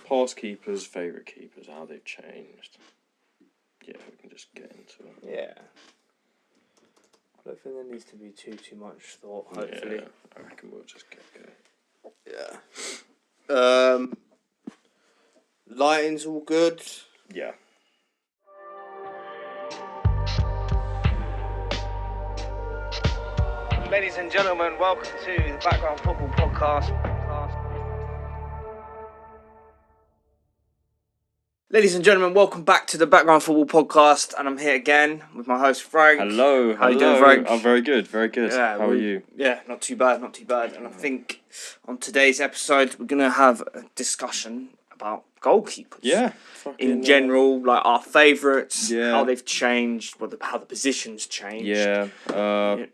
Past keepers, favourite keepers, how they've changed. Yeah, we can just get into it. Yeah. I don't think there needs to be too much thought, hopefully. Yeah, I reckon we'll just get going. Yeah. Lighting's all good. Yeah. Ladies and gentlemen, welcome to the Background Football Podcast. Ladies and gentlemen, welcome back to the Background Football Podcast, and I'm here again with my host Frank. Hello. How you doing, Frank? I'm very good, very good. Yeah, How are you? Yeah, not too bad. And I think on today's episode we're gonna have a discussion about goalkeepers. Yeah. In general, like our favourites, Yeah. how they've changed, how the positions changed. Yeah.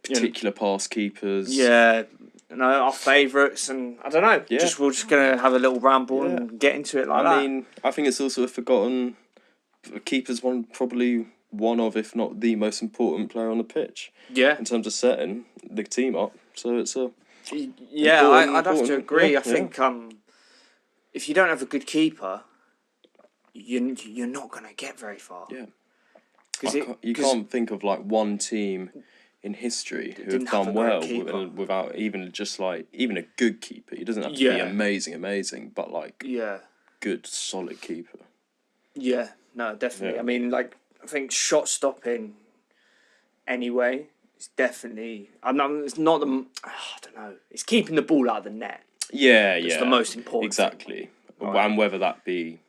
Particular past keepers. Yeah. Our favourites, and I don't know. Yeah. We're just gonna have a little ramble and get into it like that. I mean, I think it's also a forgotten. Keeper's probably one of, if not the most important player on the pitch. Yeah. In terms of setting the team up, so it's a. Yeah, I'd have to agree. Yeah, I think if you don't have a good keeper, you're not gonna get very far. Yeah. You can't think of like one team in history who have done well without even a good keeper. He doesn't have to be amazing, but good solid keeper. Yeah, no, definitely. Yeah. I mean, I think shot stopping anyway is definitely. It's not the. I don't know. It's keeping the ball out of the net. Yeah, It's the most important. Exactly, thing. Right. And whether that be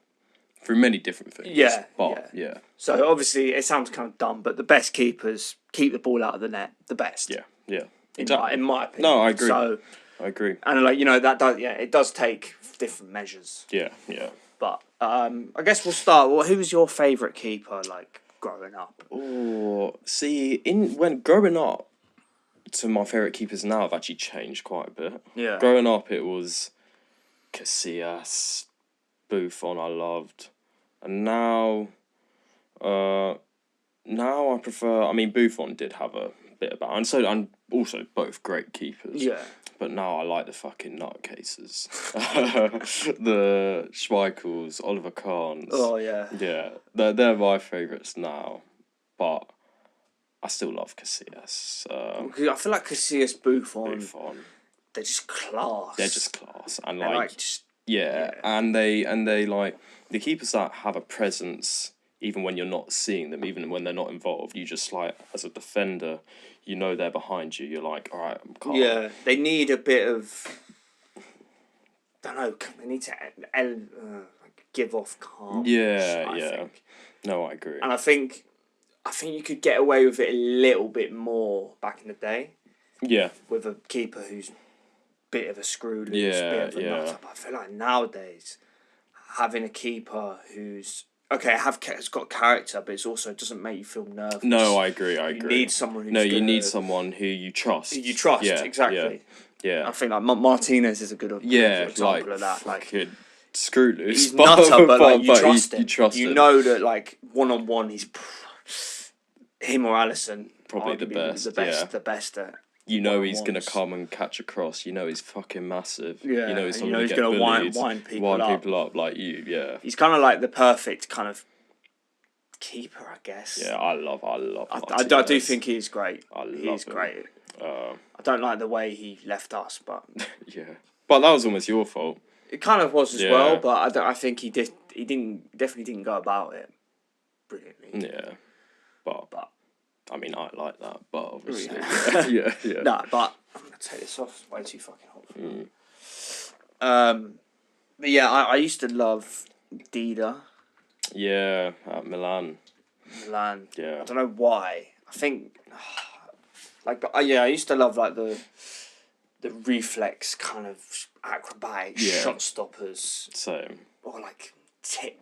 through many different things. Yeah, yeah. So obviously, it sounds kind of dumb, but the best keepers keep the ball out of the net. The best. Yeah. Exactly. In my opinion. No, I agree. So I agree. And that does it does take different measures. Yeah. But I guess we'll start. Well, who was your favourite keeper growing up? Oh, see, when growing up, to my favourite keepers now have actually changed quite a bit. Yeah. Growing up, it was Casillas, Buffon. I loved, and now I prefer. I mean, Buffon did have a bit of balance, and also both great keepers. Yeah. But now I like the fucking nutcases. The Schmeichels, Oliver Kahns. Oh, yeah. Yeah, they're my favourites now. But I still love Casillas. I feel like Casillas, Buffon, they're just class. And Yeah. and they like the keepers that have a presence even when you're not seeing them, even when they're not involved. You just as a defender, you know they're behind you. You're like, all right, I'm calm. Yeah, they need a bit of. I don't know. They need to give off calm. Yeah. I think. No, I agree. And I think you could get away with it a little bit more back in the day. Yeah. With a keeper who's a bit of a screw loose, Yeah, bit of a nutter. But I feel like nowadays, having a keeper who's has got character, but it doesn't make you feel nervous. No, I agree. You need someone who's you need someone who you trust. Exactly. Yeah. I think Martinez is a good example of that. Like screw loose. He's nutter, but you trust him. You trust him. You know that one-on-one, he's him or Alisson probably the best. The best at. You know he's gonna come and catch a cross. You know he's fucking massive. Yeah. You know he's he's gonna wind people up like you. Yeah. He's kind of like the perfect kind of keeper, I guess. Yeah, I love. I do think he's great. He's great. I don't like the way he left us, but yeah. But that was almost your fault. It kind of was as well, but I think he definitely didn't go about it brilliantly. Yeah, but I mean, I like that, but obviously, yeah. No, but I'm gonna take this off. It's way too fucking hot for me. But yeah, I used to love Dida. Yeah, at Milan. Yeah. I don't know why. I think, I used to love the reflex kind of acrobatic shot stoppers. Same. Or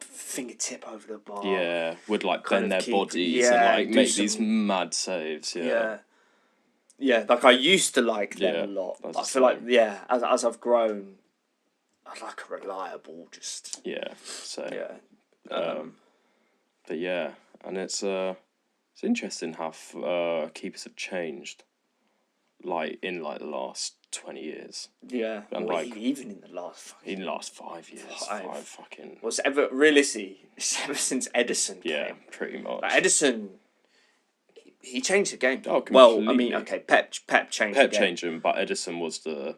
fingertip over the bar. Yeah, would bend their bodies and make these mad saves. Yeah. Yeah, I used to like them a lot. I feel as I've grown, I like a reliable So. Yeah. But yeah, and it's interesting how keepers have changed, in the last 20 years. Yeah, and well, even in the last... In the last 5 years. Five fucking... Well, realistically, it's ever since Edison came. Yeah, pretty much. Like Edison... He changed the game. Oh, completely. Well, I mean, okay, Pep changed the game. Pep changed him, but Edison was the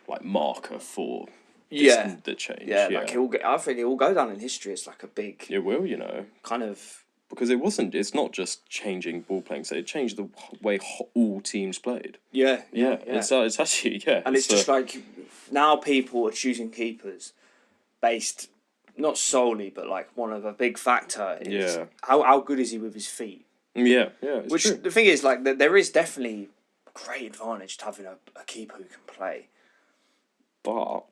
like marker for the change. Yeah, like I think it will go down in history as like a big... It will, you know. Kind of... Because it's not just changing ball playing, so it changed the way all teams played. Yeah. It's actually, And it's just like, now people are choosing keepers based... Not solely, but like one of a big factor is how good is he with his feet? Yeah. It's Which true. The thing is, like, there is definitely a great advantage to having a keeper who can play. But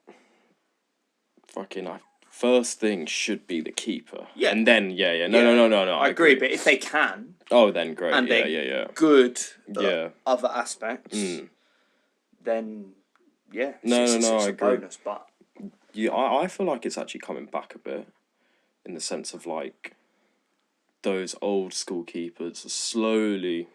fucking, first thing should be the keeper. Yeah. And then no. I agree, but if they can, then great. And they're good. Other aspects. Then it's I agree. Bonus, but. Yeah, I feel like it's actually coming back a bit, in the sense of like, those old school keepers are slyly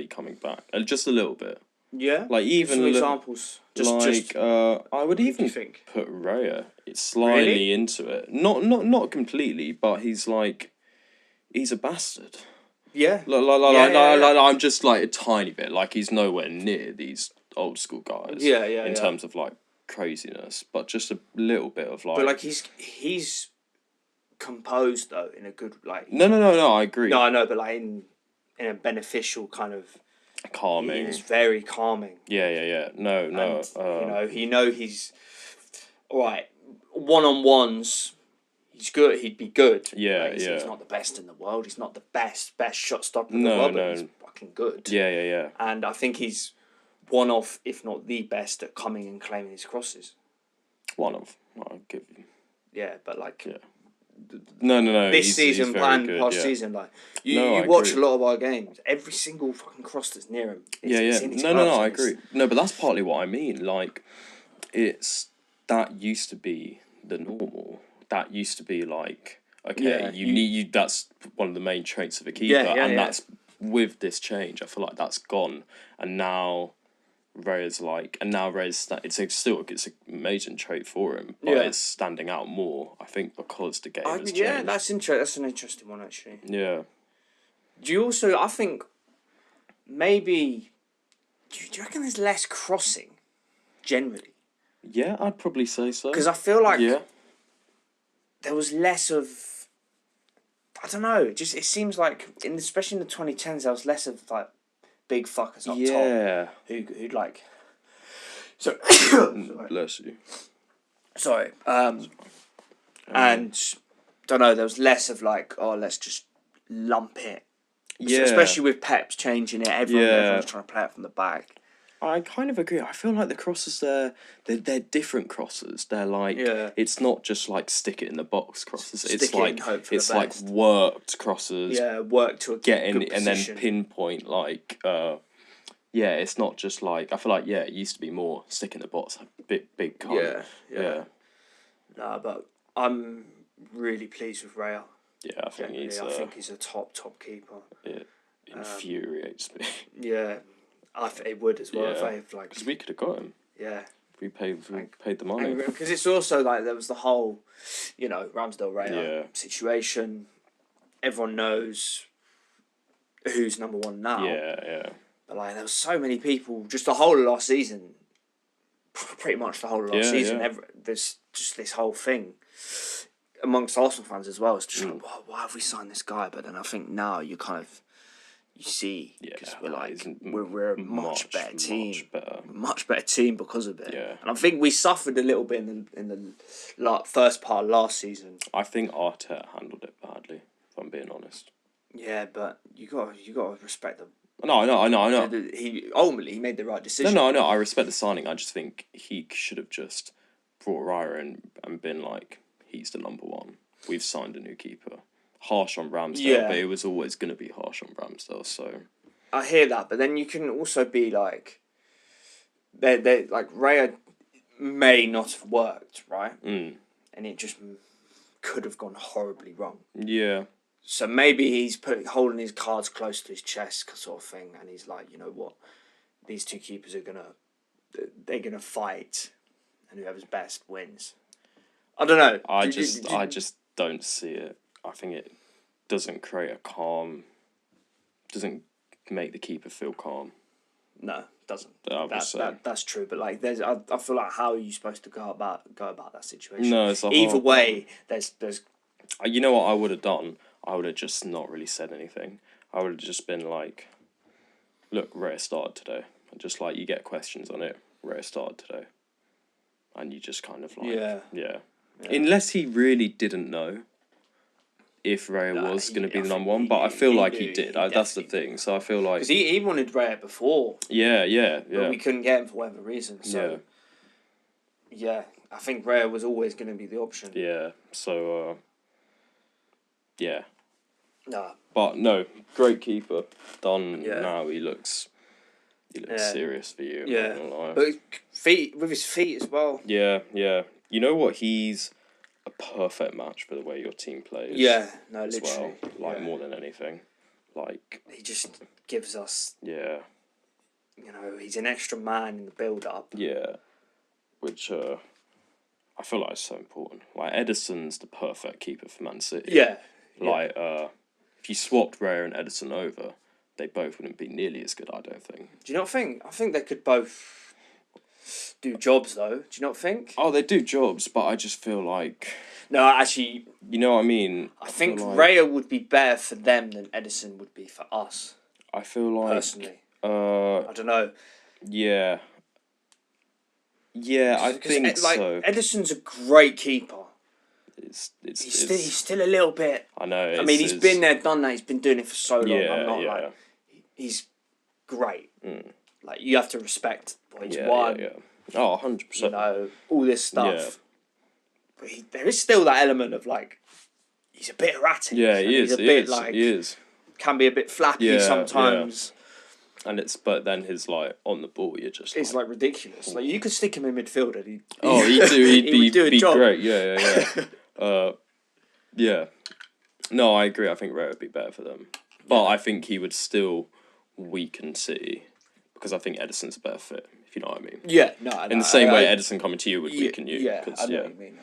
coming back, and just a little bit. Yeah. Like even some examples. I would even put Raya slightly into it. Not completely, but he's a bastard. Yeah. I'm just like a tiny bit. Like he's nowhere near these old school guys. Yeah. In terms of like craziness, but just a little bit of like. But like he's composed though in a good like. No. I agree. No, I know, but like in a beneficial kind of. Calming. He's very calming. Yeah. No. And, he's all right. 1-on-ones. He's good. He'd be good. Yeah. He's not the best in the world. He's not the best shot stopper in the world. But he's fucking good. Yeah. And I think he's one of, if not the best, at coming and claiming his crosses. One of, I'll give you. Yeah, but like. Yeah. No. This season and past season, like you watch a lot of our games. Every single fucking cross that's near him. No. I agree. No, but that's partly what I mean. Like, that used to be the normal. That used to be like, okay, you. That's one of the main traits of a keeper, that's with this change. I feel like that's gone, and now. Ray's it's an amazing trait for him, but it's standing out more, I think, because the game has changed. That's an interesting one actually. Yeah. Do you also? I think maybe. Do you reckon there's less crossing, generally? Yeah, I'd probably say so. Because I feel like there was less of. I don't know. It seems like especially in the 2010s, there was less of like. Big fuckers up top who'd like so bless you. Sorry. And don't know, there was less of like, let's just lump it. Yeah. Especially with Pep's changing it, everyone's trying to play it from the back. I kind of agree. I feel like the crosses they're different crosses. They're like it's not just like stick it in the box crosses. It's like worked crosses. Yeah, work to a get in good and position. Then pinpoint like it's not just like I feel like it used to be more stick in the box, like big kind. Yeah. Nah, but I'm really pleased with Raya. Yeah, I think he's a top keeper. It infuriates me. Yeah. It would as well if I like. Because we could have got him. Yeah. If we paid the money. Because it's also like there was the whole, Ramsdale Raya situation. Everyone knows who's number one now. Yeah. But like there was so many people, just the whole of last season. Pretty much the whole of last season. Yeah. There's just this whole thing amongst Arsenal fans as well. It's just like, why have we signed this guy? But then I think now you see, because we're a much better team, much better team because of it. Yeah. And I think we suffered a little bit in the first part of last season. I think Arteta handled it badly, if I'm being honest. Yeah, but you got to respect them. No, I know. He made the right decision. No, I respect the signing. I just think he should have just brought Raya in and been like, he's the number one. We've signed a new keeper. Harsh on Ramsdale, but it was always going to be harsh on Ramsdale. So I hear that, but then you can also be like, they like Raya may not have worked, right? And it just could have gone horribly wrong. Yeah. So maybe he's holding his cards close to his chest, sort of thing, and he's like, you know what, these two keepers they're gonna fight, and whoever's best wins. I don't know. I just don't see it. I think it doesn't create a calm. Doesn't make the keeper feel calm. No, it doesn't. That's true. But like, I feel like, how are you supposed to go about that situation? No, it's either way. There's. You know what I would have done? I would have just not really said anything. I would have just been like, "Look, Raya started today." And just like, you get questions on it. Raya started today, and you just kind of like, yeah. Unless he really didn't know if Raya was going to be the number one, but I feel like he did. That's the thing. So I feel like... Because he wanted Raya before. Yeah. But we couldn't get him for whatever reason. So, yeah, I think Raya was always going to be the option. Yeah, so, yeah. Nah. But no, great keeper. Done now, he looks serious for you. Yeah. But with his feet as well. Yeah. You know what? He's a perfect match for the way your team plays. Yeah, no, literally. Well. More than anything. Like, he just gives us... Yeah. You know, he's an extra man in the build-up. Yeah. Which, I feel like is so important. Like, Ederson's the perfect keeper for Man City. Yeah. Like, if you swapped Raya and Ederson over, they both wouldn't be nearly as good, I don't think. Do you not think? I think they could both do jobs, though. Do you not think? Oh, they do jobs, but I just feel like... No, actually... You know what I mean? I think Raya would be better for them than Ederson would be for us. I feel like... Personally. I don't know. Yeah. Yeah, I think so. Ederson's a great keeper. He's still a little bit... I know. He's been there, done that. He's been doing it for so long. Like... He's great. Like, you have to respect what he's won. Yeah. Oh, 100%. You know, all this stuff. Yeah. But there is still that element of, like, he's a bit erratic. Yeah, he is. Can be a bit flappy sometimes. Yeah. But then his, like, on the ball, you're just it's, like, ridiculous. Like, you could stick him in midfield and he'd do a be job. great. Yeah. Yeah. No, I agree. I think Raya would be better for them. But I think he would still weaken City because I think Ederson's a better fit, if you know what I mean. Yeah, no. In the same way Ederson coming to you would weaken you. Yeah, I know what you mean.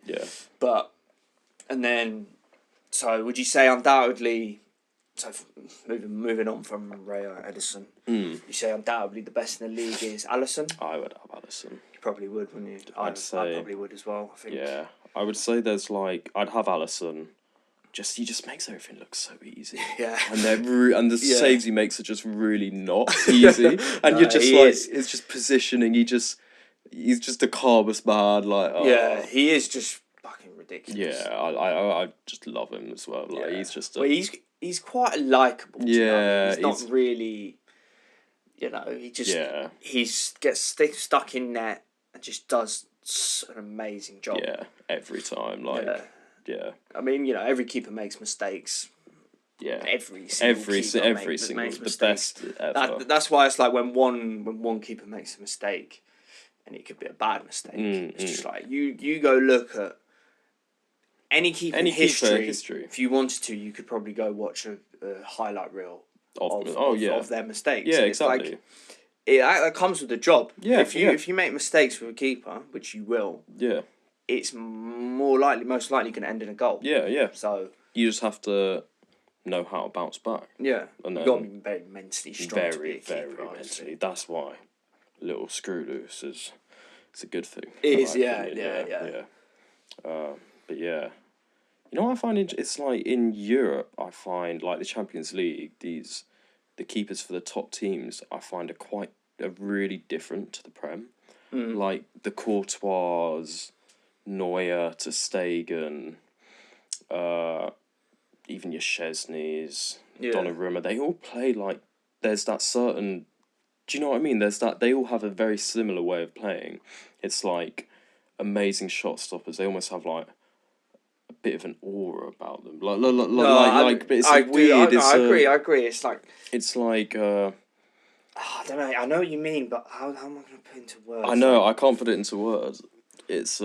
Yeah. But, and then, so would you say undoubtedly, so moving on from Raya Ederson, you say undoubtedly the best in the league is Alisson? I would have Alisson. You probably would, wouldn't you? I probably would as well, I think. Yeah, I would say there's like, I'd have Alisson. He just makes everything look so easy. Yeah. And the saves he makes are just really not easy. And you're just like, it's just positioning. He's just the calmest man. Like, yeah, he is just fucking ridiculous. Yeah, I just love him as well. Like, he's just. He's quite likable. Yeah, he's not really. You know, he just he gets stuck in net and just does an amazing job. Yeah, every time. Like. Yeah. I mean, you know, every keeper makes mistakes. Yeah. Every single makes the best ever. That's why it's like when one keeper makes a mistake, and it could be a bad mistake. It's just like you go look at any keeper in history. If you wanted to, you could probably go watch a highlight reel of their mistakes. Yeah, exactly. Like, that comes with the job. Yeah. If you make mistakes with a keeper, which you will. Yeah. It's most likely going to end in a goal. Yeah. So you just have to know how to bounce back. Yeah, and you've got to be very mentally strong. Very mentally. That's why little screw loose is a good thing. It is, yeah. But yeah, you know what I find? It's like in Europe, I find like the Champions League, the keepers for the top teams, I find are really different to the Prem. Like the Courtois, Neuer to Stegen, even your Chesneys, Donnarumma, they all play like there's that certain... Do you know what I mean? They all have a very similar way of playing. It's like amazing shot stoppers. They almost have like a bit of an aura about them. But it's weird. I agree. It's like... I don't know. I know what you mean, but how am I going to put it into words? I know. I can't put it into words. It's...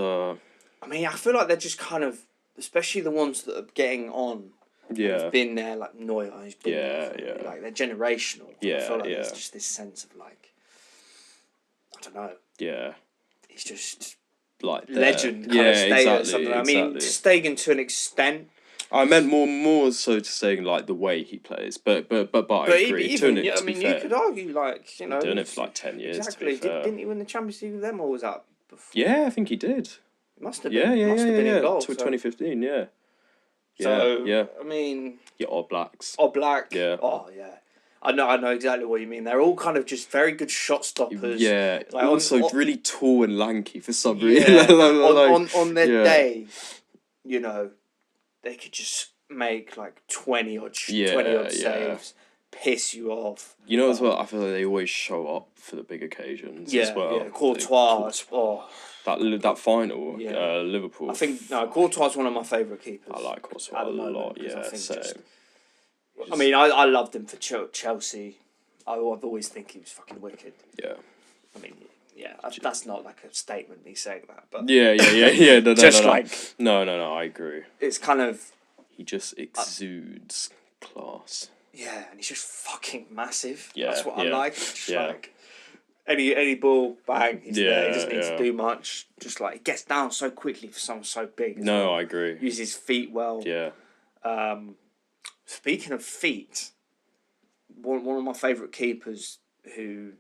I mean, I feel like they're just kind of, especially the ones that are getting on. Yeah. Have been there, like Neuer. He's been there. Yeah. Like they're generational. Yeah. I feel like there's just this sense of like. I don't know. Yeah. He's just like legend kind of status. Exactly. I mean, Stegen to an extent. I meant more so to saying like the way he plays, but I agree. Even, I mean, you could argue like doing it for like 10 years. Exactly. Didn't he win the Champions League with them, or was that before? Yeah, I think he did. It must have been. Yeah. In goal, to 2015. Yeah. So yeah. I mean. Yeah, All Blacks. All Black. Yeah. Oh yeah. I know exactly what you mean. They're all kind of just very good shot stoppers. Yeah. Like also really tall and lanky for some reason. Yeah. on their day, you know, they could just make like 20 odd saves, piss you off. You know, as well, I feel like they always show up for the big occasions as well. Yeah, Courtois. That final, Liverpool. I think Courtois is one of my favourite keepers. I like Courtois a lot. Yeah, I mean, I loved him for Chelsea. I've always think he was fucking wicked. Yeah. I mean, yeah, that's not like a statement me saying that, but yeah. No, I agree. It's kind of he just exudes class. Yeah, and he's just fucking massive. Yeah, that's what I like. Just like any ball, bang, he's there. He doesn't need to do much. Just like he gets down so quickly for someone so big. No, I agree. Uses his feet well. Yeah. Speaking of feet, one of my favourite keepers who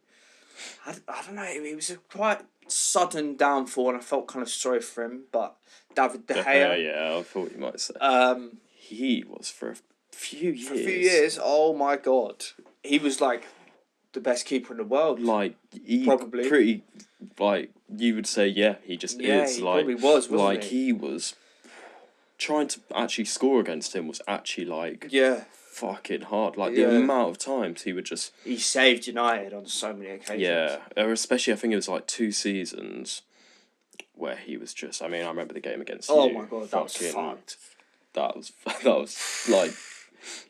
I don't know, he was a quite sudden downfall, and I felt kind of sorry for him. But David De Gea. Yeah, I thought you might say. He was for a few years. For a few years, oh my god, he was like the best keeper in the world. Like he probably pretty like you would say, he just is. He like probably was, wasn't like he was trying to actually score against him was actually like fucking hard. Like the amount of times he would just he saved United on so many occasions. Yeah, especially I think it was like 2 seasons where he was just. I mean, I remember the game against. Oh my god, that was fucked. That was like.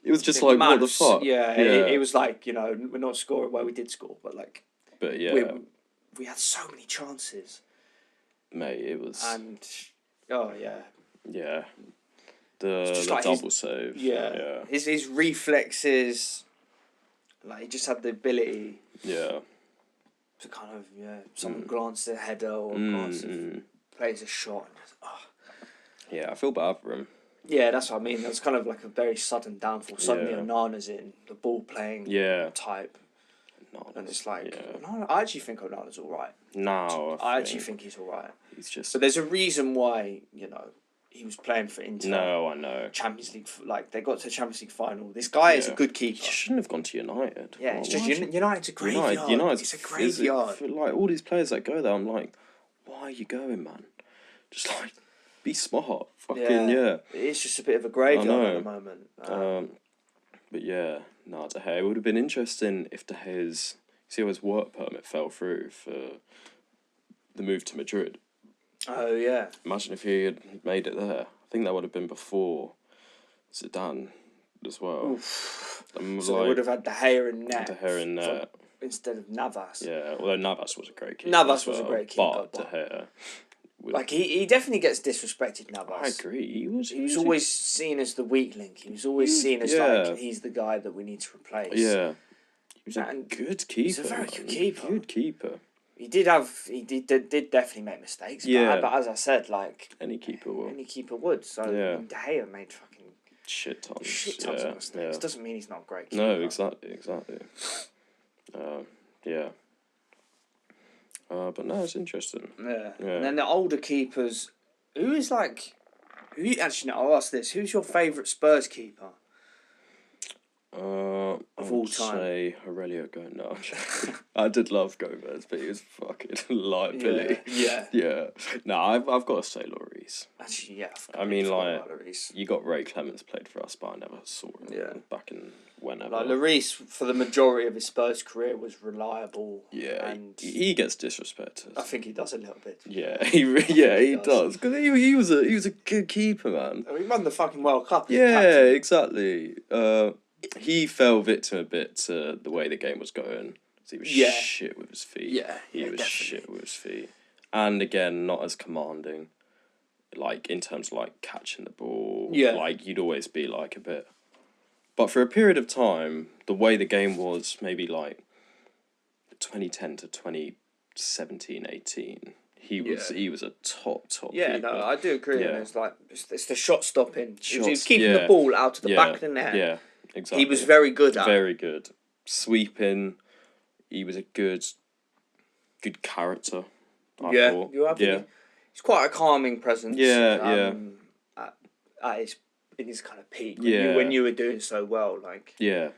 It was just like, what the fuck? Yeah. It was like, you know, we're not scoring where we did score, but like. But yeah. We had so many chances. Mate, it was. And, oh yeah. Yeah. The like double save. Yeah. His reflexes, like, he just had the ability. Yeah. To kind of, someone glance at a header or plays a shot. Yeah, I feel bad for him. Yeah, that's what I mean. That was kind of like a very sudden downfall. Suddenly Onana's in, the ball playing type. And it's like, I actually think Onana's alright. I actually think he's alright. He's just. But there's a reason why, he was playing for Inter. No, I know. Champions League, like, they got to the Champions League final. This guy is a good keeper. He shouldn't have gone to United. Yeah, it's just United's a graveyard. It's a graveyard. Like, all these players that go there, I'm like, why are you going, man? Just like. Be smart. It's just a bit of a graveyard at the moment. But De Gea. It would have been interesting if De Gea's work permit fell through for the move to Madrid. Oh yeah. Imagine if he had made it there. I think that would have been before Zidane as well. So they would have had De Gea in net. De Gea in net. Instead of Navas. Yeah, although Navas was a great keeper. Navas was a great keeper. But De Gea. Like he definitely gets disrespected, Navas. I agree. He was always seen as the weak link. He was always seen as like he's the guy that we need to replace. Yeah, he was a good keeper. He's a very good keeper. Good keeper. He did definitely make mistakes. But as I said, like any keeper would. So De Gea made fucking shit tons of mistakes. It doesn't mean he's not a great keeper. No, exactly. But no, it's interesting. Yeah. And then the older keepers, I'll ask this, who's your favourite Spurs keeper? Of all time. Say Aurelio Gomez. No, I did love Gomez, but he was fucking liability. Yeah. No, I've got to say Lloris. Actually, yeah. I mean, like, you got Ray Clemens played for us, but I never saw him back in whenever. Like, Lloris, for the majority of his Spurs career, was reliable. Yeah, and he gets disrespected. I think he does a little bit. Yeah, he does. Because he was a good keeper, man. He won the fucking World Cup. Yeah, exactly. He fell victim a bit to the way the game was going. So he was shit with his feet. Yeah, he was shit with his feet. And again, not as commanding. Like, in terms of, like, catching the ball. Yeah. Like, you'd always be, like, a bit... But for a period of time, the way the game was, maybe, like, 2010 to 17, 18. He was a top Yeah, keeper. no, I do agree. Yeah. And it's the shot stopping. He was keeping the ball out of the back of the net. Yeah, exactly. He was very good at. Very good. Sweeping. He was a good character. I thought. He's quite a calming presence. Yeah, in his kind of peak. When you were doing so well, like. Yeah.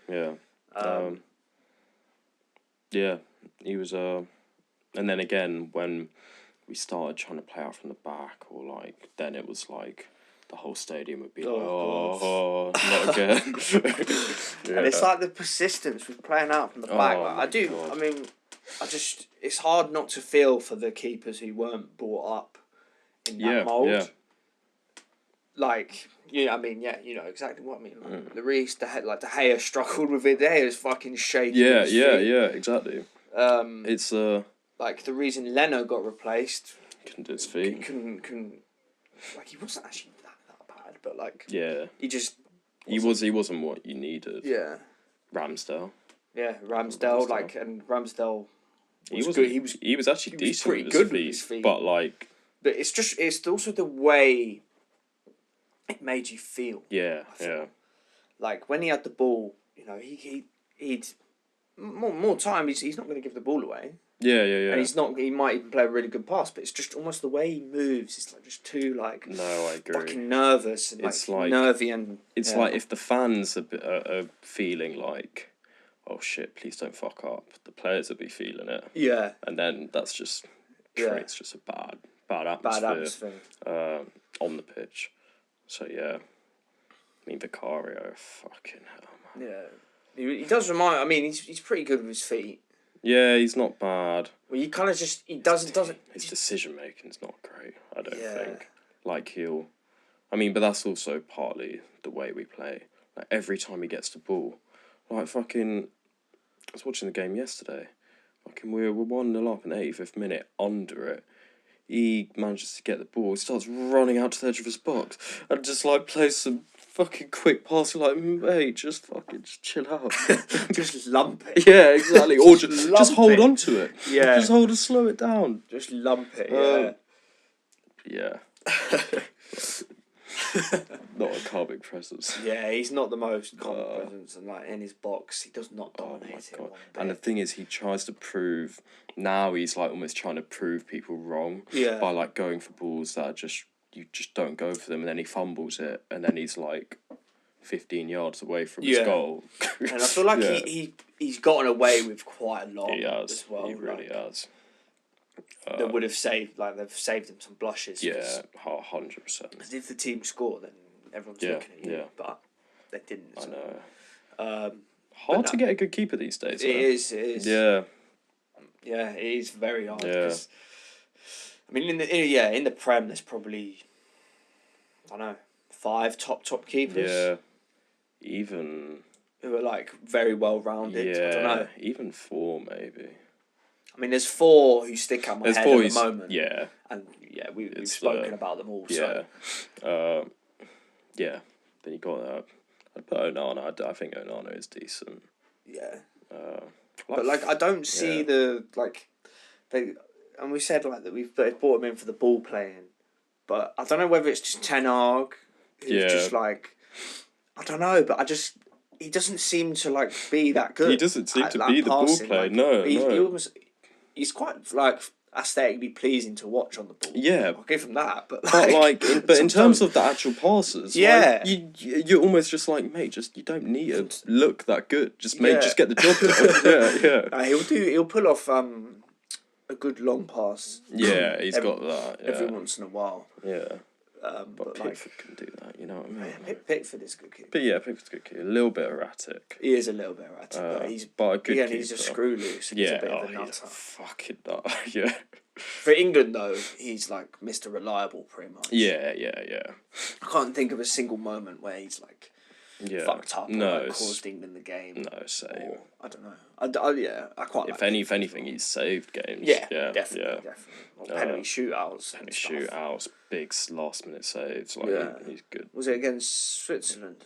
Yeah, he was and then again when we started trying to play out from the back, or like then it was like the whole stadium would be like, not again. And it's like the persistence with playing out from the back. Like, it's hard not to feel for the keepers who weren't brought up in that mould. Yeah. Like, you know exactly what I mean. Like, the Reece, De Gea struggled with it. De Gea's fucking shaking. Yeah, exactly. It's like the reason Leno got replaced. Couldn't do his feet. Couldn't. Like, he wasn't actually that bad, but like. Yeah. He just. He wasn't what you needed. Yeah. Ramsdale. Yeah, Ramsdale. Like, and Ramsdale. He was actually decent. Pretty good with his feet, but like. But it's also the way. It made you feel. Yeah. Like when he had the ball, he'd more time. He's not going to give the ball away. Yeah. And he's not. He might even play a really good pass, but it's just almost the way he moves. It's like just too like. No, I agree. Fucking nervous and it's like nervy and. It's like if the fans are feeling like, oh shit, please don't fuck up. The players will be feeling it. Yeah. And then that's just creates just a bad atmosphere. On the pitch. So yeah, I mean Vicario, fucking hell, man. Yeah, he does remind. I mean, he's pretty good with his feet. Yeah, he's not bad. Well, he kind of doesn't. His decision making's not great. I don't think. Like but that's also partly the way we play. Like every time he gets the ball, like fucking. I was watching the game yesterday. Fucking, we're 1-0 up in the 85th minute, under it. He manages to get the ball, starts running out to the edge of his box, and just like plays some fucking quick pass. Like, mate, just chill out. Just lump it. Yeah, exactly. Or just hold on to it. Yeah. Just hold and slow it down. Just lump it. Yeah. Not a calming presence. Yeah, he's not the most calming presence, and like in his box, he does not dominate it. And the thing is, he tries to prove. Now he's like almost trying to prove people wrong. Yeah. By like going for balls that are you just don't go for them, and then he fumbles it, and then he's like 15 yards away from his goal. And I feel like he's gotten away with quite a lot. He has. As well. He really has. That would have saved they've saved him some blushes. Yeah, 100%. Because if the team score, then everyone's looking at you. Yeah. But they didn't. I know. Hard to get a good keeper these days. It is. Yeah. Yeah, it is very hard. Yeah. I mean, in the Prem, there's probably, I don't know, 5 top keepers. Yeah. Even. Who are like very well rounded. Yeah. I don't know. Even 4 maybe. I mean, there's 4 who stick out my head at the moment. Yeah. And we've spoken about them all. Yeah. So. Yeah. Then you got I'd put Onana. I think Onana is decent. Yeah. But like, I don't see and we said like that we've brought him in for the ball playing, but I don't know whether it's just Ten Hag who's just like, I don't know, but he doesn't seem to like be that good. He doesn't seem to be the ball player. Like, no, he's quite like aesthetically pleasing to watch on the ball. Yeah, I'll give him that. But in terms of the actual passes, like, you're almost just like, mate, you don't need to look that good. Just get the job done. He'll pull off a good long pass. Yeah, he's got that every once in a while. Yeah. But Pickford can do that, you know what I mean? Yeah, Pickford is a good keeper. But yeah, Pickford's a good keeper. A little bit erratic. He is a little bit erratic, but a good keeper. He's a screw loose. He's a bit of a nutter. He's a fucking nut. Yeah. For England though, he's like Mr. Reliable pretty much. Yeah. I can't think of a single moment where he's like fucked up or caused England the game. No, same. Or, I don't know. I quite like if anything, he's saved games. Yeah, definitely. Or penalty shootouts. Big last minute saves. Like, he's good. Was it against Switzerland?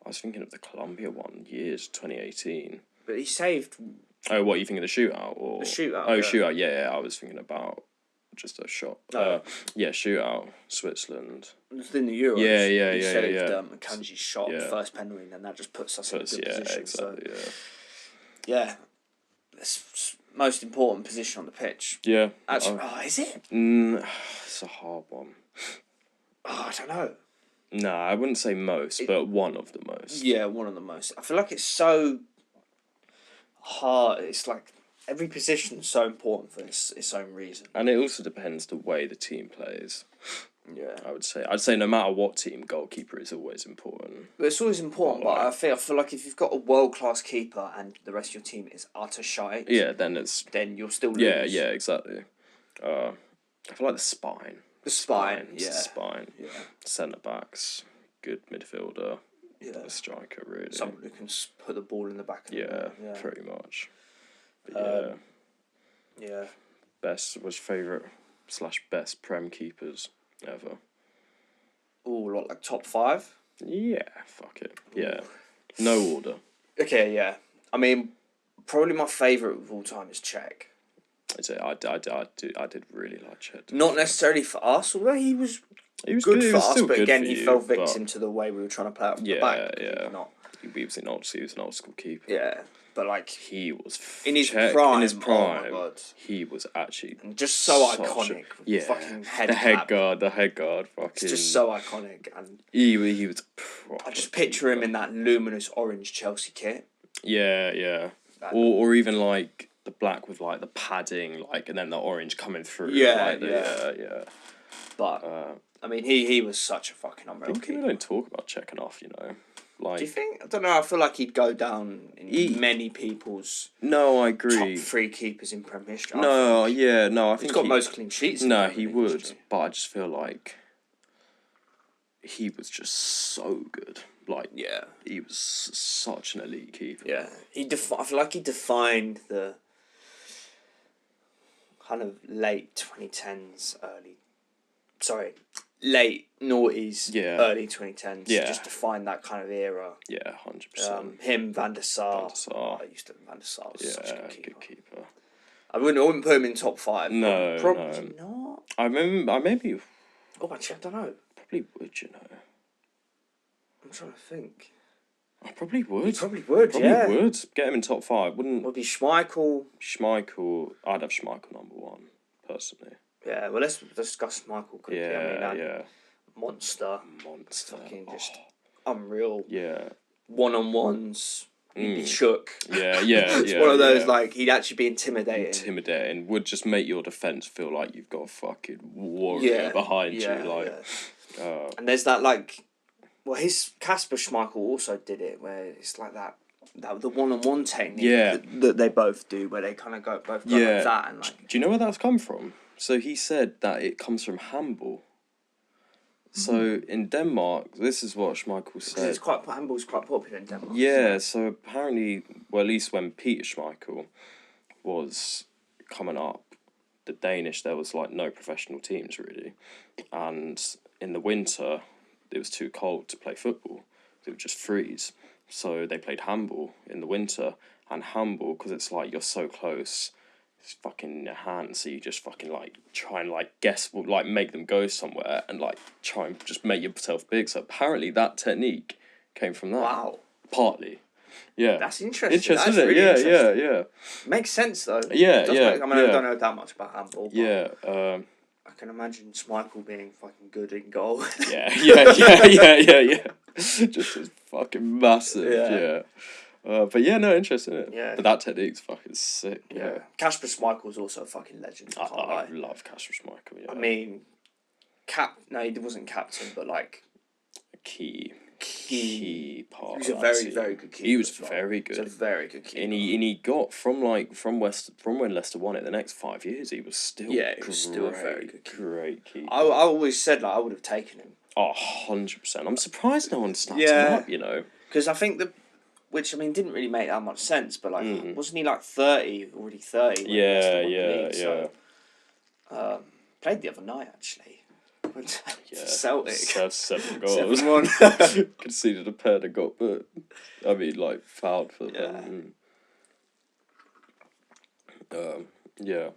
I was thinking of the Colombia one, 2018. But he saved Oh, what, you thinking of the shootout? Or... The shootout. Oh, shootout, yeah. I was thinking about just a shot. Yeah, shootout, Switzerland. Within the Euros. Yeah. He saved Kanji's shot, first penalty, and that just puts us in a good position. Exactly, so. Yeah. It's most important position on the pitch. Yeah. Actually, is it? It's a hard one. I don't know. No, I wouldn't say most, but one of the most. Yeah, one of the most. I feel like it's so hard. It's like every position is so important for its own reason. And it also depends the way the team plays. Yeah. I'd say no matter what team, goalkeeper is always important. But it's always important, but I feel like if you've got a world-class keeper and the rest of your team is utter shite... Yeah, then you'll still lose. Yeah, exactly. I feel like the spine. The spine. Yeah. Centre-backs, good midfielder. Yeah. A striker, really. Someone who can put the ball in the back of the net. Yeah, pretty much. But yeah. Best was favourite / best Prem keepers ever. Oh, like top 5? Yeah, fuck it. Yeah. No order. Okay, yeah. I mean, probably my favourite of all time is Czech. I did really like Czech. Not necessarily for us, although he was good for us, but again, he fell victim to the way we were trying to play up the back. He was an old school keeper. Yeah, but like he was in his prime. Oh my God. He was actually just so iconic. Fucking the head guard. Fucking. It's just so iconic, and he was. I just picture him in that luminous orange Chelsea kit. Yeah. Or even like the black with like the padding, like, and then the orange coming through. Yeah. But I mean, he was such a fucking unreal keeper. We don't talk about Czech enough, you know. Like, do you think? I don't know. I feel like he'd go down in many people's. No, I agree. Top 3 keepers in Premier history. I think he's got most clean sheets. No, he would, history. But I just feel like he was just so good. Like, he was such an elite keeper. Yeah, I feel like he defined the kind of late 2010s, late noughties, early 2010s. Yeah. Just defined that kind of era. Yeah, 100%. Him, Van der Sar. I used to Van der Sar was such a good keeper. I wouldn't put him in top 5. No, probably not. I maybe. Oh, actually, I don't know. Probably would, you know. I'm trying to think. I probably would. You probably would. Get him in top 5. Would be Schmeichel. I'd have Schmeichel number 1, personally. Yeah, well, let's discuss Schmeichel quickly. Monster. Fucking just unreal. Yeah. One-on-ones. He'd be shook. Yeah. It's one of those, like, he'd actually be intimidating. Would just make your defence feel like you've got a fucking warrior behind you. And there's that, like... Well, Kasper Schmeichel also did it, where it's like that the one-on-one technique that they both do, where they kind of go like that. And like, do you know where that's come from? So he said that it comes from handball. So in Denmark, this is what Schmeichel said. Handball's quite popular in Denmark. Yeah, so apparently, well, at least when Peter Schmeichel was coming up, there was like no professional teams really, and in the winter, it was too cold to play football. It would just freeze. So they played handball in the winter, and handball, because it's like you're so close, it's fucking in your hand, so you just fucking like try and like guess, like make them go somewhere and like try and just make yourself big. So apparently that technique came from that. Wow. Partly. Yeah. That's interesting. Interesting, isn't it? Really yeah. Makes sense though. Yeah. I don't know that much about handball. Yeah. I can imagine Schmeichel being fucking good in goal. Yeah. Just as fucking massive. Yeah. But yeah, no, interesting. Yeah. But that technique's fucking sick. Yeah. Kasper Schmeichel's also a fucking legend. I love Kasper Schmeichel. Yeah. I mean, he wasn't captain, but like a key part. He was a very, very good keeper. He was very good. He was a very good keeper. And he got from when Leicester won it the next 5 years, he was still still a very good keeper. Great keeper. I always said I would have taken him. Oh, 100%. I'm surprised no one started him up, you know. Because I think which didn't really make that much sense, but like wasn't he like 30 already? 30. Yeah. Played the other night actually. Celtic. 7 goals. 7-1. Conceded a pen and got, but fouled for them. Yeah.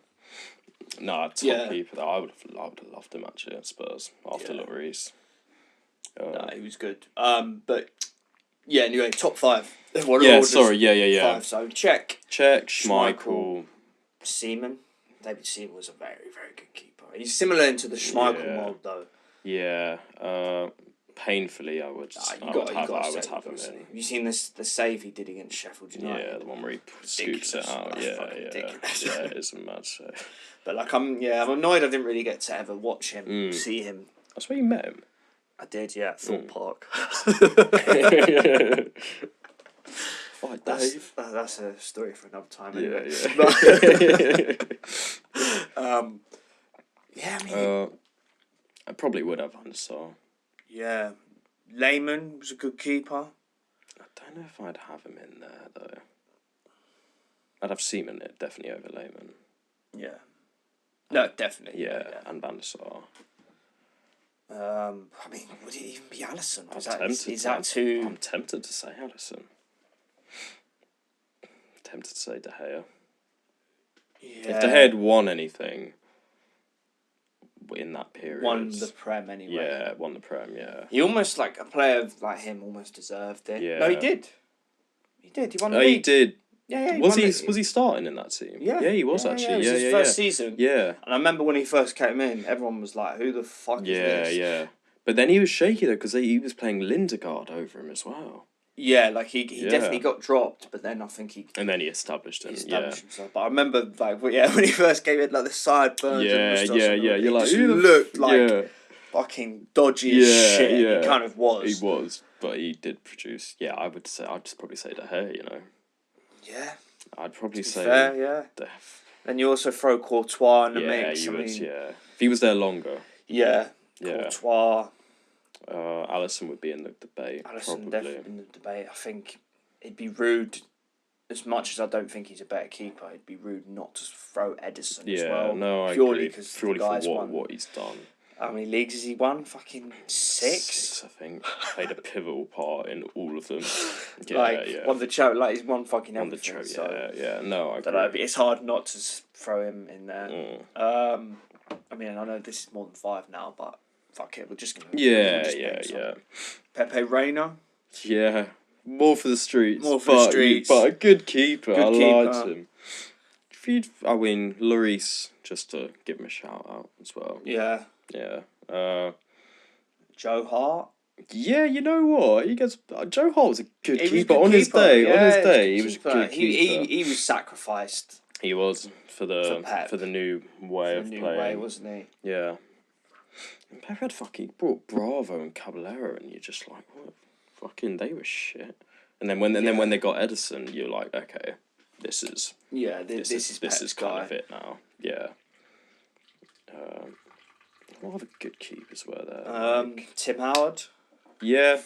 Nah, top keeper. Though. I would have loved him actually at Spurs after Lloris. No, he was good. But yeah, anyway, top 5. Yeah, 5. So Cech, Schmeichel, Seaman. David Seaman was a very, very good keeper. He's similar to the Schmeichel mold, though. Yeah. Painfully, I would have him in. Have you seen the save he did against Sheffield United? Yeah, the one where he scoops it out. Ridiculous. Yeah, it's a mad save. But like, I'm annoyed I didn't really get to ever watch him, see him. That's where you met him. I did, yeah, at Thorpe Park. Dave. That's a story for another time. Anyway. Yeah. I mean, I probably would have Van der Sar. Yeah, Lehmann was a good keeper. I don't know if I'd have him in there though. I'd have Seaman definitely over Lehmann. Yeah. No, definitely. Yeah, and Van der Sar. I mean, would it even be Alisson? I'm tempted to say Alisson. Tempted to say De Gea. Yeah. If De Gea had won anything in that period, won the Prem anyway. Yeah, won the Prem. Yeah. He almost like a player like him almost deserved it. Yeah. No, he did. He did. He won the league. He did. Yeah. Was he starting in that team? Yeah. Yeah, he was actually. It was his first season. Yeah. And I remember when he first came in, everyone was like, "Who the fuck is this?" Yeah. But then he was shaky though because he was playing Lindegaard over him as well. Yeah, like he definitely got dropped, but then I think he... And then he established himself. But I remember, like, when he first came in, like, the sideburns and You're like, he looked like fucking dodgy as shit. Yeah. He kind of was. He was, but he did produce... Yeah, I'd just probably say De Gea, you know. Yeah. I'd probably say... Fair, yeah. Then you also throw Courtois in the mix. If he was there longer. Yeah. Courtois... Alisson would be in the debate. Alisson definitely in the debate. I think it'd be rude, as much as I don't think he's a better keeper, it'd be rude not to throw Ederson as well. No, purely because for what he's done. How many leagues has he won? Fucking 6? I think. Played a pivotal part in all of them. Won the he's won fucking everything. Won the No, I agree. It's hard not to throw him in there. I mean, I know this is more than 5 now, but fuck it, we're just gonna... Yeah. Pepe Reina? Yeah. More for the streets. But a good keeper. I liked him. Lloris, just to give him a shout out as well. Yeah. Yeah. Joe Hart? Yeah, you know what? Joe Hart was a good keeper on his day. He was a good keeper. He was sacrificed. He was for the new way of playing. Wasn't he? Yeah. Pep had brought Bravo and Caballero, and you're just like, what? Fucking, they were shit. And then when they got Ederson, you're like, okay, this is kind of it now. Yeah. What other good keepers were there? Tim Howard. Yeah.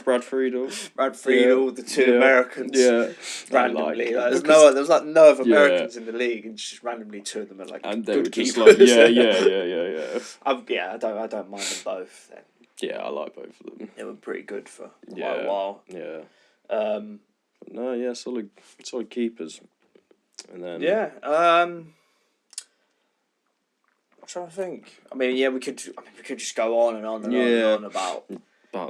Brad Friedel. The 2 Americans. Yeah. Randomly. There was no other Americans in the league, and just randomly 2 of them are like and they good were just keepers. Like, I don't mind them both then. Yeah, I like both of them. They were pretty good for quite a while. Yeah. Solid keepers. And then I'm trying to think. I mean, we could just go on and on and on and on about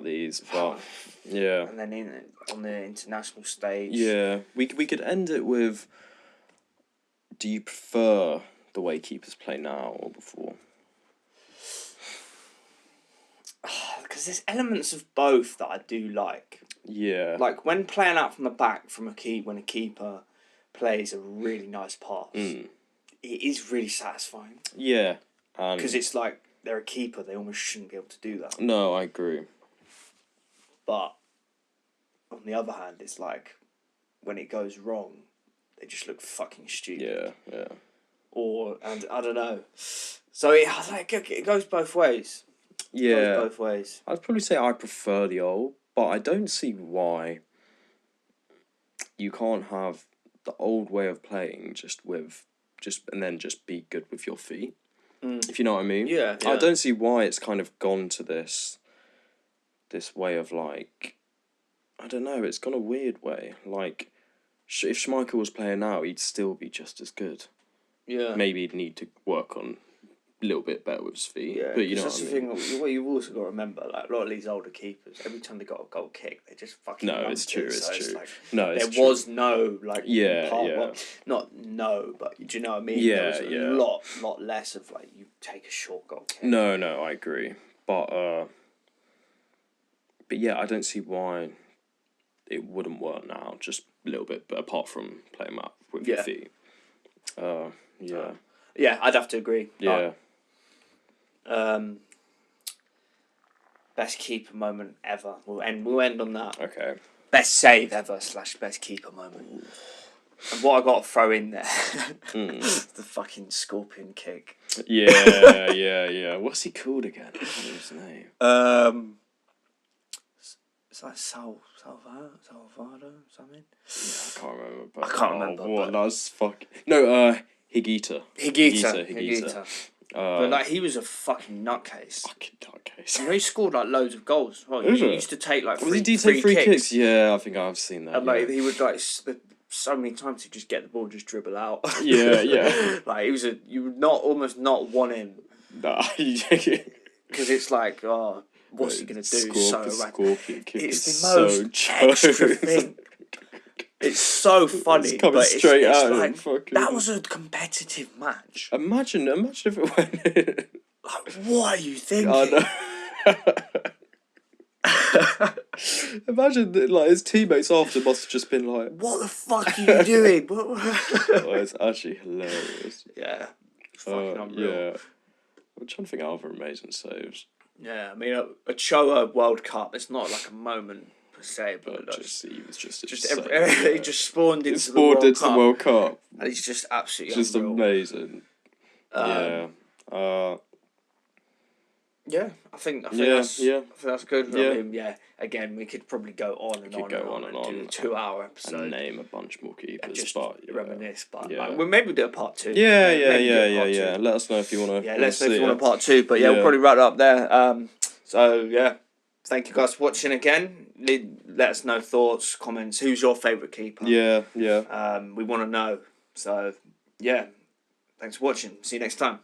these, but and then on the international stage. Yeah, we could end it with, do you prefer the way keepers play now or before? Because there's elements of both that I do like. Yeah. Like when playing out from the back when a keeper plays a really nice pass, it is really satisfying. Yeah. Because it's like they're a keeper, they almost shouldn't be able to do that. No, I agree. But on the other hand, it's like when it goes wrong, they just look fucking stupid. Yeah. And I don't know. So it goes both ways. Yeah. It goes both ways. I'd probably say I prefer the old, but I don't see why you can't have the old way of playing and then just be good with your feet. If you know what I mean. Yeah. I don't see why it's kind of gone to this way of like, I don't know, it's gone a weird way. Like, if Schmeichel was playing now, he'd still be just as good. Yeah. Maybe he'd need to work on a little bit better with his feet. Yeah, but you know that's what I the mean. thing. What you've also got to remember, like a lot of these older keepers, every time they got a goal kick, they just fucking. No, it's true. So it's true. like, no, it's there true. was no like. Yeah, Well, not no, but do you know what I mean? Yeah, there was a lot less of like you take a short goal kick. No, I agree, but yeah, I don't see why it wouldn't work now. Just a little bit, but apart from playing up with your feet. Yeah, I'd have to agree. Yeah. Best keeper moment ever. We'll end on that. Okay. Best save ever / best keeper moment. And what I got to throw in there, the fucking scorpion kick. Yeah. What's he called again? What's his name? It's like Salvado, something. Yeah, I can't remember. But I can't remember. What? That's fuck. No, Higuita. Higuita. But like he was a fucking nutcase. You know, he scored like loads of goals. Well, he used to take like free kicks. Yeah, I think I've seen that. And like he would like so many times he'd just get the ball, and just dribble out. Yeah. Like you would almost not want him. Nah, because it's like, oh, what's he gonna do? Scorpion kick it's is the most so extra thing. It's so funny, it's coming straight out like, fucking... that was a competitive match. Imagine if it went in. Like, what are you thinking? I know. Imagine that, like his teammates after must have just been like, "What the fuck are you doing?" It's actually hilarious. Yeah, it's fucking unreal. Yeah, I'm trying to think of other amazing saves. Yeah, I mean a Choa World Cup. It's not like a moment per se, but he was just he just spawned into the World Cup, and he's just absolutely just unreal. Amazing. Yeah, I think that's good. Yeah. I mean, again, we could probably go on and on and do a 2-hour episode and name a bunch more keepers, just reminisce. But we'll maybe do a part 2. Yeah. Let us know if you want to. Yeah, let us know if you want a part 2. But we'll probably wrap it up there. So thank you guys for watching again. Let us know thoughts, comments. Who's your favourite keeper? Yeah. We want to know. So thanks for watching. See you next time.